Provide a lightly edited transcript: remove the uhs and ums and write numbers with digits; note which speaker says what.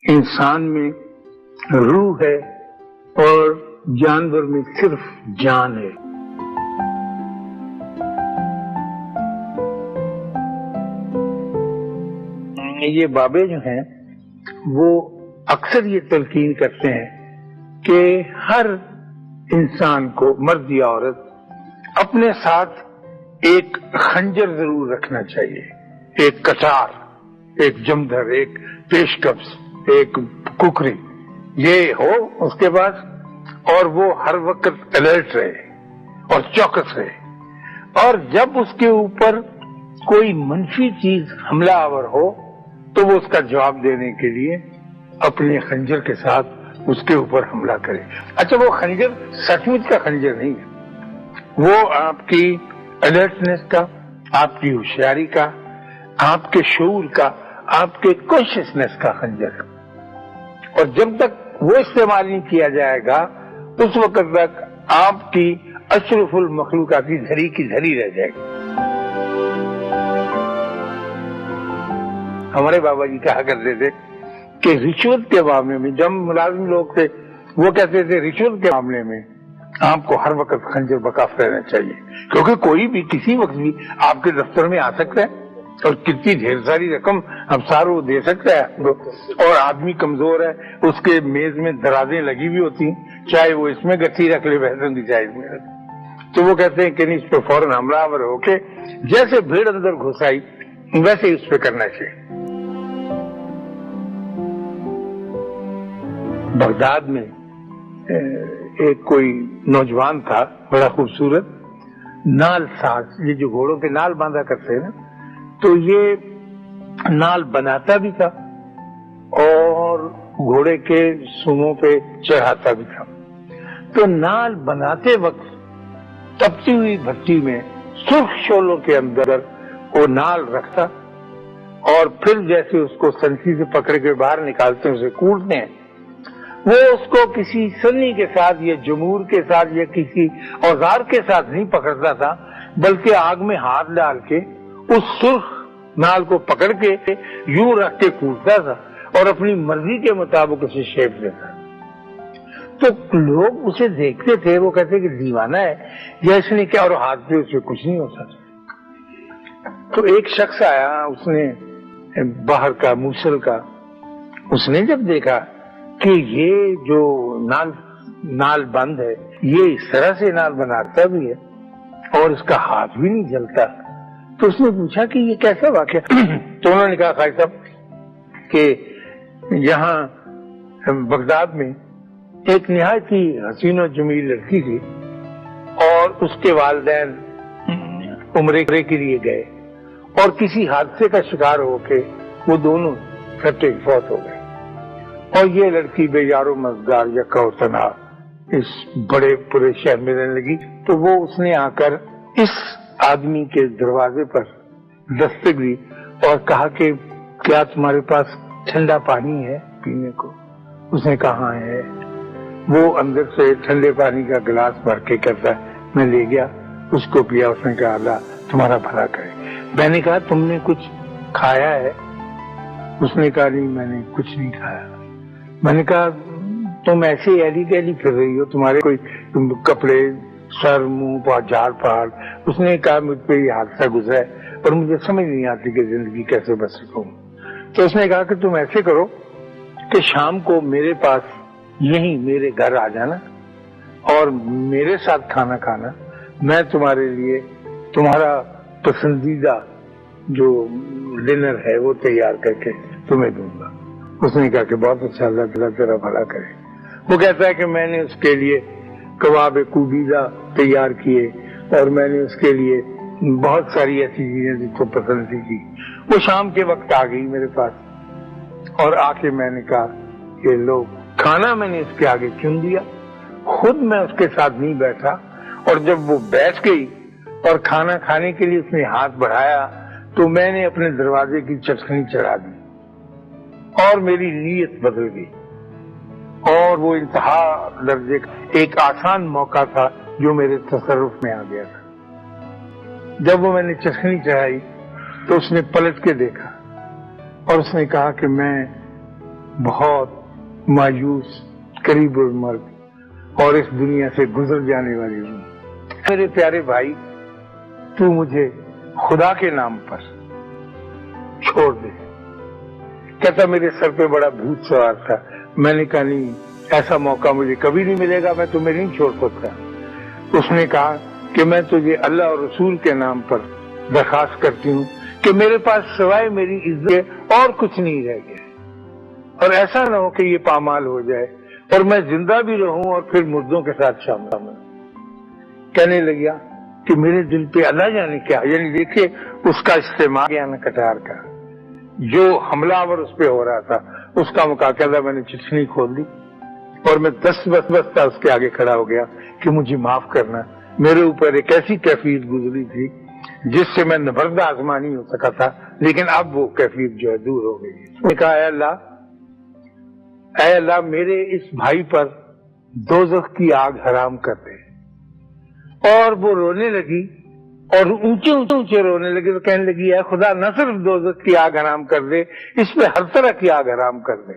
Speaker 1: انسان میں روح ہے اور جانور میں صرف جان ہے. یہ بابے جو ہیں وہ اکثر یہ تلقین کرتے ہیں کہ ہر انسان کو، مرد یا عورت، اپنے ساتھ ایک خنجر ضرور رکھنا چاہیے، ایک کٹار، ایک جمدر، ایک پیش قبض، ایک ککری، یہ ہو اس کے پاس، اور وہ ہر وقت الرٹ رہے اور چوکس رہے، اور جب اس کے اوپر کوئی منفی چیز حملہ آور ہو تو وہ اس کا جواب دینے کے لیے اپنے خنجر کے ساتھ اس کے اوپر حملہ کرے. اچھا، وہ خنجر سچ مچ کا خنجر نہیں ہے، وہ آپ کی الرٹنس کا، آپ کی ہوشیاری کا، آپ کے شعور کا، آپ کے کانشیسنس کا خنجر ہے. اور جب تک وہ استعمال نہیں کیا جائے گا اس وقت تک آپ کی اشرف المخلوقات کی دھری کی دھری رہ جائے گی. ہمارے بابا جی کہا کرتے تھے کہ رشوت کے معاملے میں، جب ملازم لوگ تھے وہ کہتے تھے رشوت کے معاملے میں آپ کو ہر وقت خنجر بکاف رہنا چاہیے، کیونکہ کوئی بھی کسی وقت بھی آپ کے دفتر میں آ سکتا ہے اور کتنی ڈھیر ساری رقم افسار وہ دے سکتا ہے، اور آدمی کمزور ہے، اس کے میز میں درازیں لگی ہوئی ہوتی ہیں، چاہے وہ اس میں گچھی رکھ لے بہتر کی چاہے اس میں رکھ، تو وہ کہتے ہیں کہ نہیں، اس پہ فوراً حملہ آور ہو کے جیسے بھیڑ اندر گھس آئی ویسے ہی اس پہ کرنا چاہیے. بغداد میں ایک کوئی نوجوان تھا بڑا خوبصورت، نال ساز، یہ جو گھوڑوں کے نال باندھا کرتے ہیں نا، تو یہ نال بناتا بھی تھا اور گھوڑے کے سوموں پہ چڑھاتا بھی تھا. تو نال بناتے وقت تپتی ہوئی بھٹی میں سرخ شعلوں کے اندر وہ نال رکھتا، اور پھر جیسے اس کو سنسی سے پکڑ کے باہر نکالتے ہیں، اسے کوڑتے ہیں، وہ اس کو کسی سنی کے ساتھ یا جمور کے ساتھ یا کسی اوزار کے ساتھ نہیں پکڑتا تھا، بلکہ آگ میں ہاتھ ڈال کے اس سرخ نال کو پکڑ کے یوں رکھ کے کوٹتا تھا اور اپنی مرضی کے مطابق اسے شیپ دیتا. تو لوگ اسے دیکھتے تھے، وہ کہتے کہ دیوانہ ہے یا اس نے کیا، اور ہاتھ پہ اسے کچھ نہیں ہوتا. تو ایک شخص آیا، اس نے باہر کا موصل کا، اس نے جب دیکھا کہ یہ جو نال بند ہے یہ اس طرح سے نال بناتا بھی ہے اور اس کا ہاتھ بھی نہیں جلتا، تو اس نے پوچھا کہ یہ کیسا واقعہ. تو انہوں نے کہا خائی صاحب کہ یہاں بغداد میں ایک نہایت ہی حسین و جمیل لڑکی تھی اور اس کے والدین عمرے کے لیے گئے اور کسی حادثے کا شکار ہو کے وہ دونوں اکٹھے فوت ہو گئے، اور یہ لڑکی بے یار و مزدار یکا و تنہا اس بڑے پورے شہر میں رہنے لگی. تو وہ اس نے آ کر اس آدمی کے دروازے پر دستک دی اور کہا کہ کیا تمہارے پاس ٹھنڈا پانی ہے پینے کو؟ اس نے کہا ہاں ہے. وہ اندر سے ٹھنڈے پانی کا گلاس بھر کے کہتا ہے میں لے گیا، اس کو پیا. اس نے کہا اللہ تمہارا بھلا کرے. میں نے کہا تم نے کچھ کھایا ہے؟ اس نے کہا نہیں میں نے کچھ نہیں کھایا. میں نے کہا تم ایسے ایلی گیلی پھر رہی ہو، تمہارے کوئی کپڑے سر منہ پا جھاڑ پہاڑ. اس نے کہا مجھ پہ یہ حادثہ گزرا ہے اور مجھے سمجھ نہیں آتی کہ زندگی کیسے بچ سکوں. تو اس نے کہا کہ تم ایسے کرو کہ شام کو میرے پاس یہیں میرے گھر آ جانا اور میرے ساتھ کھانا کھانا، میں تمہارے لیے تمہارا پسندیدہ جو ڈنر ہے وہ تیار کر کے تمہیں دوں گا. اس نے کہا کہ بہت اچھا، اللہ تعالیٰ تیرا بھلا کرے. وہ کہتا ہے کہ میں نے اس کے لیے کباب کوبیزہ تیار کیے اور میں نے اس کے لیے بہت ساری ایسی چیزیں جس کو پسند تھی. وہ شام کے وقت آ گئی میرے پاس اور آ کے میں نے کہا کہ لو کھانا میں نے اس کے آگے چن دیا، خود میں اس کے ساتھ نہیں بیٹھا، اور جب وہ بیٹھ گئی اور کھانا کھانے کے لیے اس نے ہاتھ بڑھایا تو میں نے اپنے دروازے کی چٹکنی چڑھا دی اور میری نیت بدل گئی. اور وہ انتہا درجے کا ایک آسان موقع تھا جو میرے تصرف میں آ گیا تھا. جب وہ میں نے چٹکنی چڑھائی تو اس نے پلٹ کے دیکھا اور اس نے کہا کہ میں بہت مایوس قریب المرگ اور اس دنیا سے گزر جانے والی ہوں۔ میرے پیارے بھائی، تو مجھے خدا کے نام پر چھوڑ دے۔ کہتا میرے سر پہ بڑا بھوت سوار تھا۔ میں نے کہا نہیں، ایسا موقع مجھے کبھی نہیں ملے گا، میں تمہیں نہیں چھوڑ سکتا۔ اس نے کہا کہ میں تجھے اللہ اور رسول کے نام پر درخواست کرتی ہوں کہ میرے پاس سوائے میری عزت اور کچھ نہیں رہ گیا، اور ایسا نہ ہو کہ یہ پامال ہو جائے اور میں زندہ بھی رہوں اور پھر مردوں کے ساتھ شامل ہوں۔ کہنے لگا کہ میرے دل پہ اللہ جانے کیا، یعنی دیکھیے اس کا استعمال کیا نا کٹار کا، جو حملہ آور اس پہ ہو رہا تھا اس کا مقاصدہ میں نے چٹنی کھول دی اور میں دست بستا اس کے آگے کھڑا ہو گیا کہ مجھے معاف کرنا، میرے اوپر ایک ایسی کیفیت گزری تھی جس سے میں نبرد آزما نہیں ہو سکا تھا، لیکن اب وہ کیفیت جو ہے دور ہو گئی۔ میں نے کہا اے اللہ میرے اس بھائی پر دوزخ کی آگ حرام کر دے۔ اور وہ رونے لگی اور اونچے اونچے رونے لگی، تو کہنے لگی اے خدا نہ صرف دوزخ کی آگ حرام کر دے، اس پہ ہر طرح کی آگ حرام کر دے۔